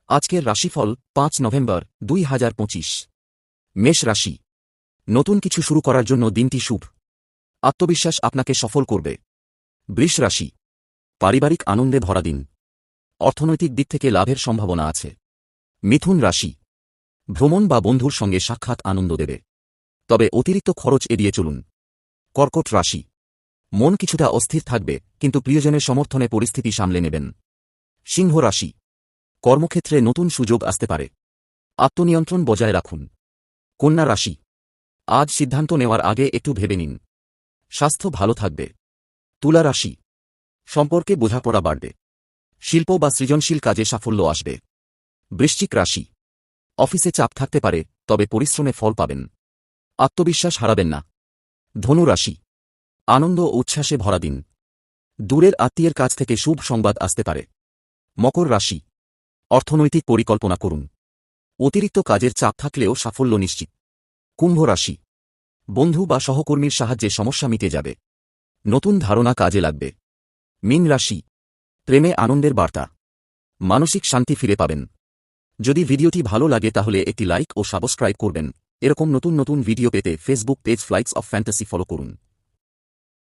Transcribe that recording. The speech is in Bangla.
আজকের রাশিফল ৫ নভেম্বর ২০২৫। মেষ রাশি। নতুন কিছু শুরু করার জন্য দিনটি শুভ। আত্মবিশ্বাস আপনাকে সফল করবে। বৃষ রাশি। পারিবারিক আনন্দে ভরা দিন। অর্থনৈতিক দিক থেকে লাভের সম্ভাবনা আছে। মিথুন রাশি। ভ্রমণ বা বন্ধুর সঙ্গে সাক্ষাৎ আনন্দ দেবে, তবে অতিরিক্ত খরচ এড়িয়ে চলুন। কর্কট রাশি। মন কিছুটা অস্থির থাকবে, কিন্তু প্রিয়জনের সমর্থনে পরিস্থিতি সামলে নেবেন। সিংহ রাশি। কর্মক্ষেত্রে নতুন সুযোগ আসতে পারে। আত্মনিয়ন্ত্রণ বজায় রাখুন। কন্যা রাশি। আজ সিদ্ধান্ত নেওয়ার আগে একটু ভেবে নিন। স্বাস্থ্য ভালো থাকবে। তুলা রাশি। সম্পর্কে বোঝাপড়া বাড়বে। শিল্প বা সৃজনশীল কাজে সাফল্য আসবে। বৃশ্চিক রাশি। অফিসে চাপ থাকতে পারে, তবে পরিশ্রমে ফল পাবেন। আত্মবিশ্বাস হারাবেন না। ধনু রাশি। আনন্দ ও উচ্ছ্বাসে ভরা দিন। দূরের আত্মীয়ের কাছ থেকে শুভ সংবাদ আসতে পারে। মকর রাশি। অর্থনৈতিক পরিকল্পনা করুন। অতিরিক্ত কাজের চাপ থাকলেও সাফল্য নিশ্চিত। কুম্ভ রাশি। বন্ধু বা সহকর্মীর সাহায্যে সমস্যা মিটে যাবে। নতুন ধারণা কাজে লাগবে। মীন রাশি। প্রেমে আনন্দের বার্তা। মানসিক শান্তি ফিরে পাবেন। যদি ভিডিওটি ভালো লাগে তাহলে একটি লাইক ও সাবস্ক্রাইব করবেন। এরকম নতুন নতুন ভিডিও পেতে Facebook page flights of fantasy follow করুন।